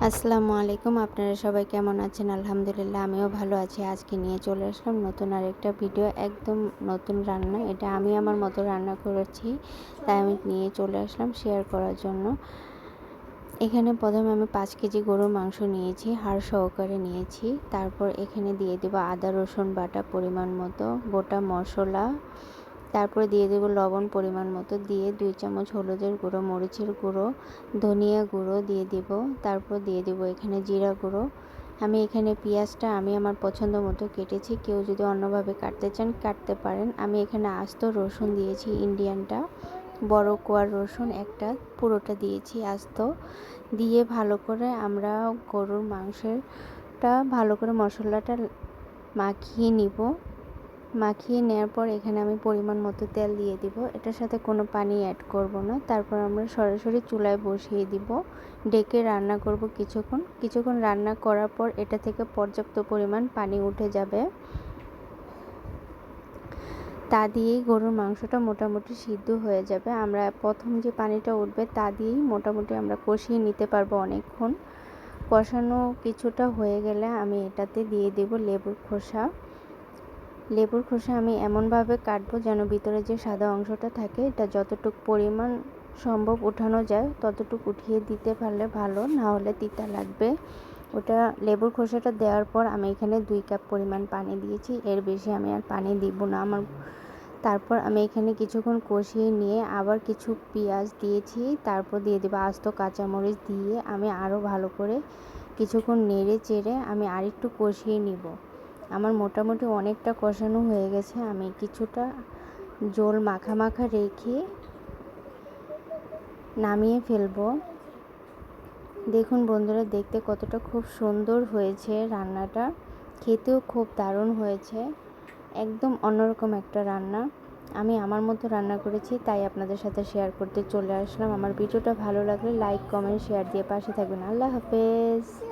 আসসালামু আলাইকুম। আপনারা সবাই কেমন আছেন? আলহামদুলিল্লাহ আমিও ভালো আছি। আজকে নিয়ে চলে আসলাম নতুন আরেকটা ভিডিও, একদম নতুন রান্না। এটা আমি আমার মতো রান্না করেছি, তাই আমি নিয়ে চলে আসলাম শেয়ার করার জন্য। এখানে প্রথমে আমি 5 কেজি গরুর মাংস নিয়েছি, হাড় সহকারে নিয়েছি। তারপর এখানে দিয়ে দেবো আদা রসুন বাটা পরিমাণ মতো, গোটা মশলা, তারপরে দিয়ে দেবো লবণ পরিমাণ মতো, দিয়ে 2 চামচ হলুদের গুঁড়ো, মরিচের গুঁড়ো, ধনিয়া গুঁড়ো দিয়ে দেব। তারপর দিয়ে দেব এখানে জিরা গুঁড়ো। আমি এখানে পেঁয়াজটা আমি আমার পছন্দ মতো কেটেছি, কেউ যদি অন্যভাবে কাটতে চান কাটতে পারেন। আমি এখানে আস্ত রসুন দিয়েছি, ইন্ডিয়ানটা বড় কোয়ার রসুন একটা, পুরোটা দিয়েছি আস্ত। দিয়ে ভালো করে আমরা গরুর মাংসটা ভালো করে মশলাটা মাখিয়ে নিব। মাখিয়ে নেওয়ার পর এখানে আমি পরিমাণ মতো তেল দিয়ে দিব। এটার সাথে কোনো পানি অ্যাড করব না। তারপর আমরা সরাসরি চুলায় বসিয়ে দিব, ডেকে রান্না করব কিছুক্ষণ রান্না করার পর এটা থেকে পর্যাপ্ত পরিমাণ পানি উঠে যাবে। তা দিয়েই গরুর মাংসটা মোটামুটি সিদ্ধ হয়ে যাবে। আমরা প্রথম যে পানিটা উঠবে তা দিয়েই মোটামুটি আমরা কষিয়ে নিতে পারবো অনেকক্ষণ। কষানো কিছুটা হয়ে গেলে আমি এটাতে দিয়ে দেব লেবুর খোসা। লেবুর খোসা আমি এমনভাবে কাটবো যেন ভিতরে যে সাদা অংশটা থাকে এটা যতটুকু পরিমাণ সম্ভব উঠানো যায় ততটুকু উঠিয়ে দিতে পারলে ভালো, না হলে তিতা লাগবে। ওটা লেবুর খোসাটা দেওয়ার পর আমি এখানে 2 কাপ পরিমাণ পানি দিয়েছি, এর বেশি আমি আর পানি দিব না তারপর আমি এখানে কিছুক্ষণ কষিয়ে নিয়ে আবার কিছু পেঁয়াজ দিয়েছি, তারপর দিয়ে দেবো আস্ত কাঁচামরিচ, দিয়ে আমি আরও ভালো করে কিছুক্ষণ নেড়ে চেড়ে আমি আরেকটু কষিয়ে নিব। আমার মোটামুটি অনেকটা কষানো হয়ে গেছে, আমি কিছুটা ঝোল মাখা মাখা রেখে নামিয়ে ফেলবো। দেখুন বন্ধুরা, দেখতে কতটা খুব সুন্দর হয়েছে রান্নাটা, খেতেও খুব দারুণ হয়েছে, একদম অন্যরকম একটা রান্না। আমি আমার মতো রান্না করেছি তাই আপনাদের সাথে শেয়ার করতে চলে আসলাম। আমার ভিডিওটা ভালো লাগলে লাইক কমেন্ট শেয়ার দিয়ে পাশে থাকবেন। আল্লাহ হাফেজ।